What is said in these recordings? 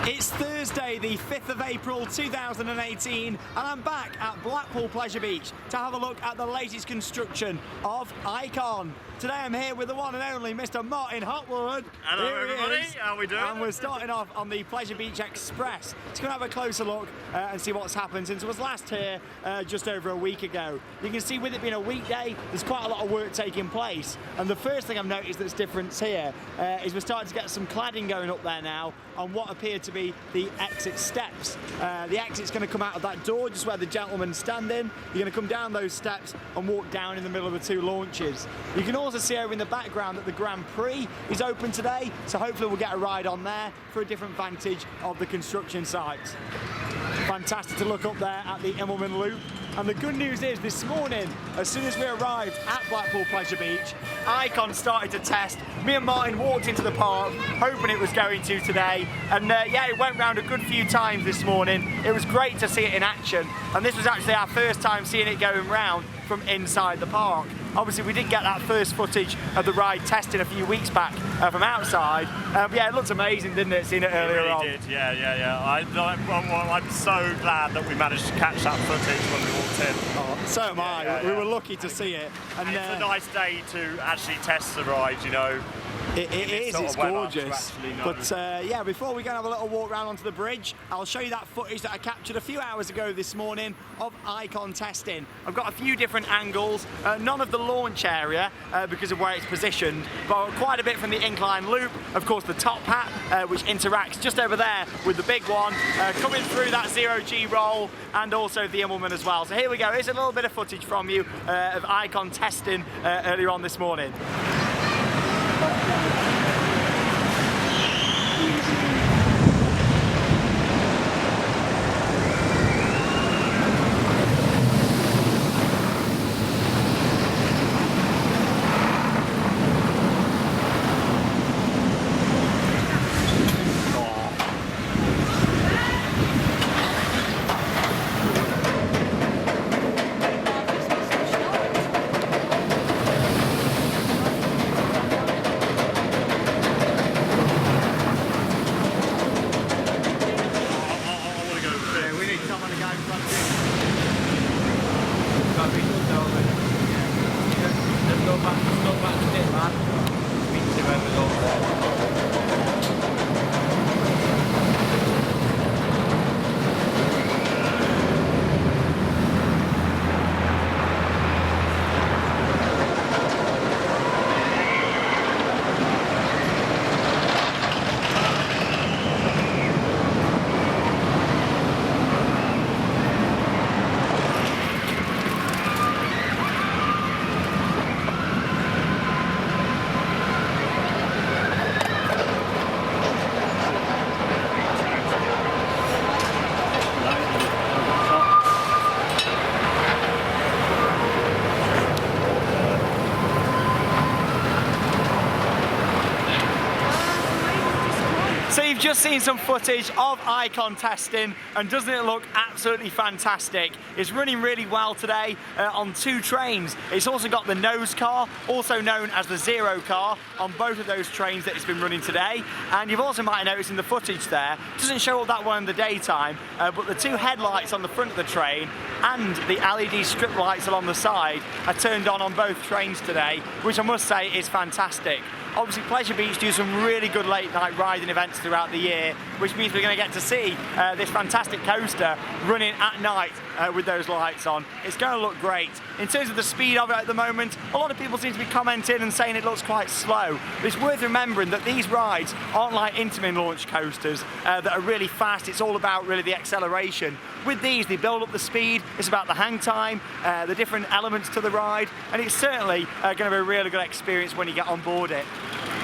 It's Thursday, the 5th of April 2018, and I'm back at Blackpool Pleasure Beach to have a look at the latest construction of Ikon. Today I'm here with the one and only Mr. Martin Hotwood. Hello everybody, how are we doing? And we're starting off on the Pleasure Beach Express. Just going to have a closer look and see what's happened since it was last here just over a week ago. You can see with it being a weekday, there's quite a lot of work taking place. And the first thing I've noticed that's different here is we're starting to get some cladding going up there now on what appear to be the exit steps. The exit's going to come out of that door just where the gentleman's standing. You're going to come down those steps and walk down in the middle of the two launches. You can also see over in the background that the Grand Prix is open today, so hopefully we'll get a ride on there for a different vantage of the construction site. Fantastic to look up there at the Immelman Loop. And the good news is this morning, as soon as we arrived at Blackpool Pleasure Beach, Ikon started to test. Me and Martin walked into the park, hoping it was going to today. And yeah, it went round a good few times this morning. It was great to see it in action. And this was actually our first time seeing it going round from inside the park. Obviously, we did get that first footage of the ride testing a few weeks back from outside. Yeah, it looked amazing, didn't it, seeing it earlier on? It really did, yeah. I'm so glad that we managed to catch that footage when we walked in. Oh, so am I. We were lucky to see it. And it's a nice day to actually test the ride, you know. It is, it's gorgeous. But yeah, before we go and have a little walk around onto the bridge, I'll show you that footage that I captured a few hours ago this morning of Ikon testing. I've got a few different angles, none of the launch area because of where it's positioned, but quite a bit from the incline loop, of course the top hat, which interacts just over there with the big one, coming through that 0G roll, and also the Immelman as well. So here we go, here's a little bit of footage from you of Ikon testing earlier on this morning. So you've just seen some footage of Ikon testing, and doesn't it look absolutely fantastic? It's running really well today on two trains. It's also got the nose car, also known as the zero car, on both of those trains that it's been running today. And you've also might have noticed in the footage there, it doesn't show up that one in the daytime, but the two headlights on the front of the train and the LED strip lights along the side are turned on both trains today, which I must say is fantastic. Obviously, Pleasure Beach do some really good late night riding events throughout the year, which means we're going to get to see this fantastic coaster running at night with those lights on. It's going to look great. In terms of the speed of it at the moment, a lot of people seem to be commenting and saying it looks quite slow. But it's worth remembering that these rides aren't like Intamin launch coasters that are really fast. It's all about really the acceleration. With these, they build up the speed. It's about the hang time, the different elements to the ride, and it's certainly going to be a really good experience when you get on board it.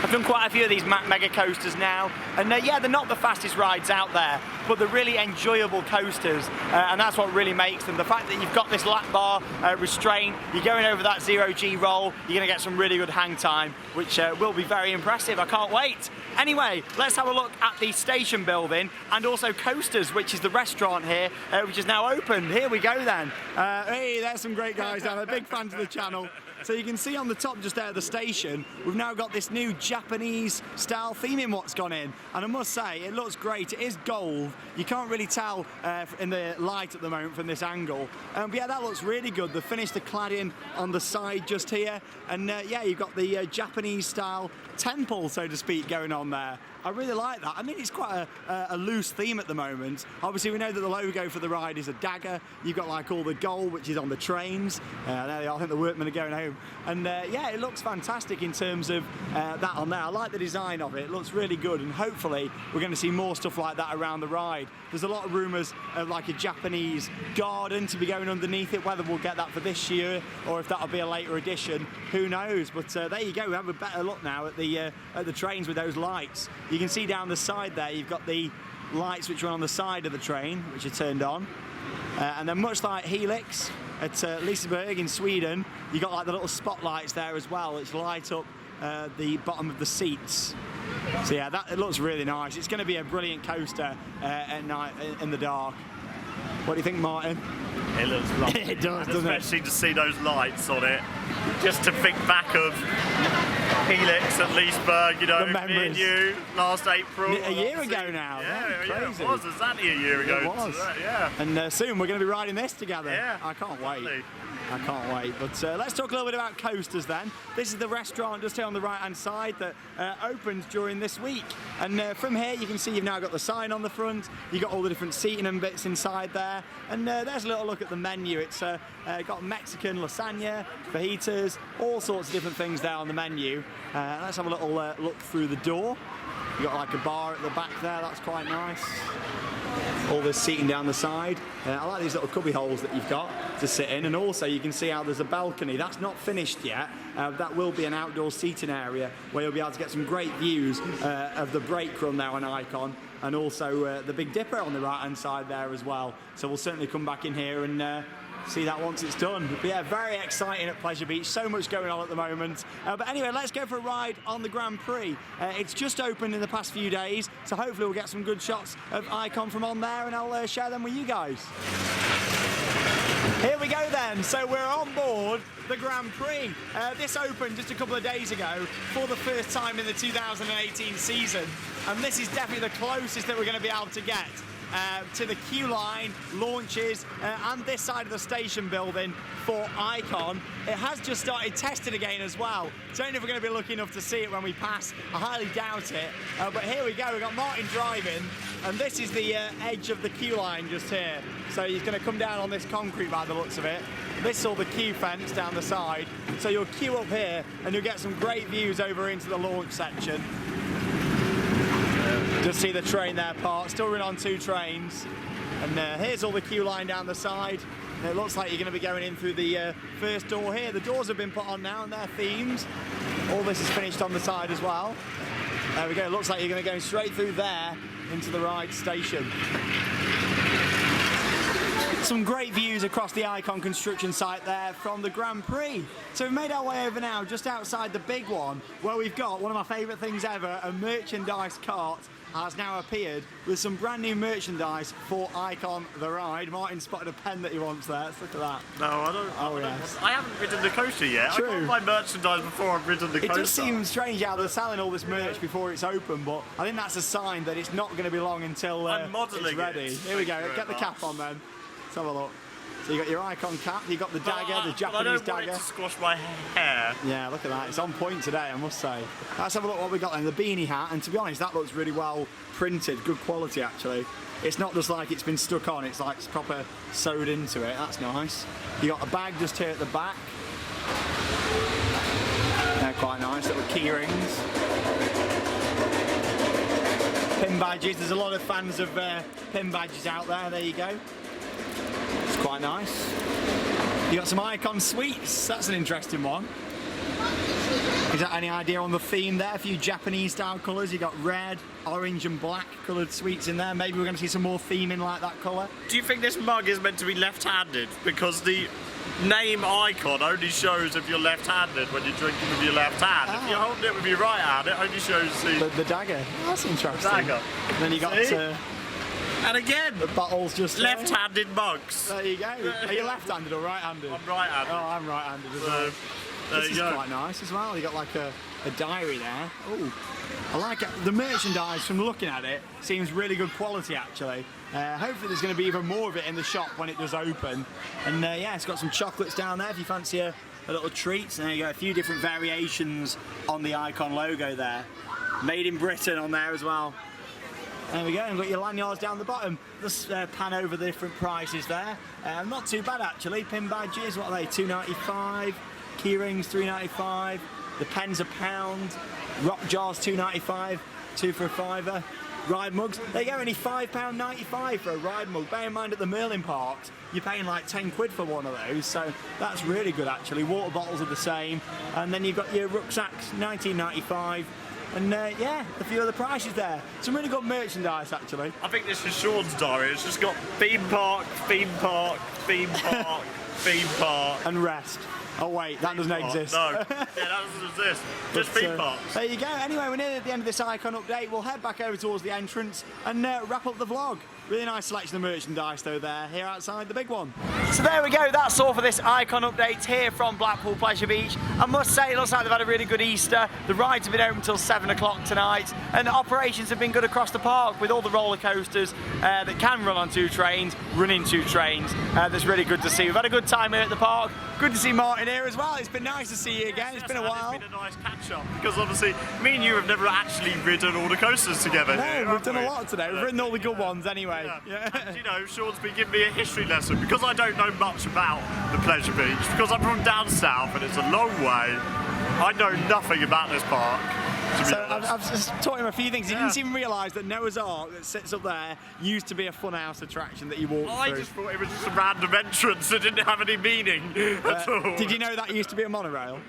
I've done quite a few of these Mack mega coasters now, and yeah, they're not the fastest rides out there, but they're really enjoyable coasters, and that's what really makes them. The fact that you've got this lap bar restraint, you're going over that 0G roll, you're going to get some really good hang time, which will be very impressive. I can't wait. Anyway, let's have a look at the station building, and also Coasters, which is the restaurant here, which is now open. Here we go then. Hey, there's some great guys down there, big fans of the channel. So you can see on the top just there at the station, we've now got this new Japanese style theming what's gone in. And I must say, it looks great. It is gold. You can't really tell in the light at the moment from this angle. But yeah, that looks really good. They finished the cladding on the side just here. And yeah, you've got the Japanese style temple, so to speak, going on there. I really like that. I mean, it's quite a loose theme at the moment. Obviously, we know that the logo for the ride is a dagger. You've got like all the gold, which is on the trains. There they are. I think the workmen are going home. And yeah, it looks fantastic in terms of that on there. I like the design of it. It looks really good. And hopefully, we're going to see more stuff like that around the ride. There's a lot of rumours of like a Japanese garden to be going underneath it. Whether we'll get that for this year or if that'll be a later edition, who knows? But there you go. We have a better look now at the trains with those lights. You can see down the side there, you've got the lights which are on the side of the train, which are turned on. And then much like Helix at Liseberg in Sweden, you've got like the little spotlights there as well, which light up the bottom of the seats. So yeah, it looks really nice. It's going to be a brilliant coaster at night in the dark. What do you think, Martin? It looks lovely. It does, doesn't it? Especially to see those lights on it. Just to think back of Helix at Liseberg, you know, me and you last April. A year ago now. Yeah, it was exactly a year ago. It was. Yeah. And soon we're going to be riding this together. Yeah. I can't wait. Lovely. I can't wait. But let's talk a little bit about coasters then. This is the restaurant just here on the right-hand side that opened during this week. And from here you can see you've now got the sign on the front. You've got all the different seating and bits inside there. And there's a little look at the menu. It's got Mexican lasagna, fajitas, all sorts of different things there on the menu. Let's have a little look through the door. You've got like a bar at the back there. That's quite nice. All this seating down the side. I like these little cubby holes that you've got to sit in, and also you can see how there's a balcony. That's not finished yet. That will be an outdoor seating area where you'll be able to get some great views of the brake run there on Ikon, and also the Big Dipper on the right hand side there as well. So we'll certainly come back in here and see that once it's done. But yeah, very exciting at Pleasure Beach. So much going on at the moment. But anyway, let's go for a ride on the Grand Prix. It's just opened in the past few days, so hopefully we'll get some good shots of Ikon from on there, and I'll share them with you guys. Here we go then. So we're on board the Grand Prix. This opened just a couple of days ago for the first time in the 2018 season, and this is definitely the closest that we're going to be able to get to the queue line, launches, and this side of the station building for Ikon. It has just started testing again as well. Don't know if we're going to be lucky enough to see it when we pass. I highly doubt it. But here we go. We've got Martin driving, and this is the edge of the queue line just here. So he's going to come down on this concrete by the looks of it. This is all the queue fence down the side. So you'll queue up here, and you'll get some great views over into the launch section. Just see the train there parked, still running on 2 trains. And here's all the queue line down the side. And it looks like you're going to be going in through the first door here. The doors have been put on now and they're themed. All this is finished on the side as well. There we go, it looks like you're going to go straight through there into the ride station. Some great views across the Ikon construction site there from the Grand Prix. So we've made our way over now just outside the big one, where we've got one of my favourite things ever, a merchandise cart has now appeared with some brand new merchandise for Ikon the ride. Martin spotted a pen that he wants there. Let's look at that. No, I don't. Oh, yes. I haven't ridden the coaster yet. True. I can't buy merchandise before I've ridden the coaster. It does seem strange how they're selling all this merch before it's open, but I think that's a sign that it's not going to be long until it's ready. Here we go. Get the cap on then. Let's have a look. So you got your Ikon cap, you got the dagger, the Japanese dagger. I don't want it to squash my hair. Yeah, look at that. It's on point today, I must say. Let's have a look what we got then. The beanie hat, and to be honest, that looks really well printed. Good quality, actually. It's not just like it's been stuck on, it's like it's proper sewed into it. That's nice. You got a bag just here at the back. They're quite nice, little key rings. Pin badges. There's a lot of fans of pin badges out there. There you go. It's quite nice. You got some Ikon sweets. That's an interesting one. Is that any idea on the theme there? A few Japanese style colours. You got red, orange and black coloured sweets in there. Maybe we're going to see some more theming like that colour. Do you think this mug is meant to be left-handed? Because the name Ikon only shows if you're left-handed when you're drinking with your left hand. If you're holding it with your right hand, it only shows the dagger. That's interesting. The dagger. And then you got and again, the bottles just left-handed mugs. There you go. Are you left-handed or right-handed? I'm right-handed. Oh, I'm right-handed as well. This is quite nice as well. You got like a diary there. Oh, I like it. The merchandise, from looking at it, seems really good quality actually. Hopefully there's going to be even more of it in the shop when it does open. And yeah, it's got some chocolates down there if you fancy a little treat. And there you go, a few different variations on the Ikon logo there. Made in Britain on there as well. There we go, and got your lanyards down the bottom. Let's pan over the different prices there. Not too bad actually. Pin badges, what are they? £2.95. Key rings £3.95. The pens £1. Rock jars £2.95. 2 for a £5. Ride mugs, they go only £5.95 for a ride mug. Bear in mind at the Merlin parks, you're paying like 10 quid for one of those, so that's really good actually. Water bottles are the same, and then you've got your rucksacks, £19.95. And yeah, a few other prices there. Some really good merchandise actually. I think this is Sean's diary. It's just got theme park, theme park, theme park, theme park. And rest. Oh wait, that doesn't exist. No, yeah, that doesn't exist. Just theme parks. There you go. Anyway, we're nearly at the end of this Ikon update. We'll head back over towards the entrance and wrap up the vlog. Really nice selection of merchandise though there, here outside the big one. So there we go, that's all for this Ikon update here from Blackpool Pleasure Beach. I must say, it looks like they've had a really good Easter. The rides have been open until 7 o'clock tonight, and operations have been good across the park with all the roller coasters that can run on 2 trains, running 2 trains. That's really good to see. We've had a good time here at the park. Good to see Martin here as well. It's been nice to see you again. It's been a while. It's been a nice catch up because obviously me and you have never actually ridden all the coasters together. No, we've done a lot today. We've ridden all the good ones anyway. Yeah. And, you know, Sean's been giving me a history lesson because I don't know much about the Pleasure Beach because I'm from down south and it's a long way. I know nothing about this park. So I've just taught him a few things. He didn't even realise that Noah's Ark that sits up there used to be a funhouse attraction that you walked through. I just thought it was just a random entrance that didn't have any meaning at all. Did you know that used to be a monorail?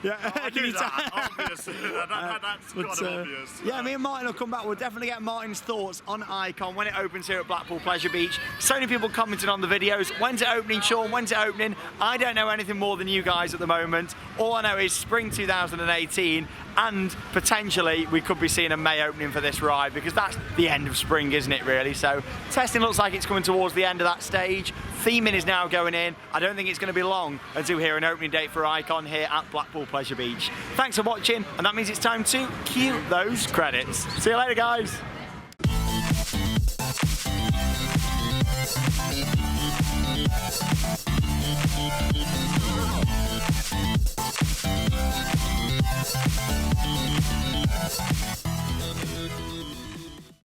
Yeah, I knew that, obviously. That's kind of obvious. Yeah, me and Martin will come back. We'll definitely get Martin's thoughts on Ikon when it opens here at Blackpool Pleasure Beach. So many people commenting on the videos. When's it opening, Sean? When's it opening? I don't know anything more than you guys at the moment. All I know is spring 2018, and potentially we could be seeing a May opening for this ride because that's the end of spring, isn't it, really? So testing looks like it's coming towards the end of that stage. Theming is now going in. I don't think it's going to be long until we hear an opening date for Ikon here at Blackpool Pleasure Beach. Thanks for watching, and that means it's time to cue those credits. See you later, guys.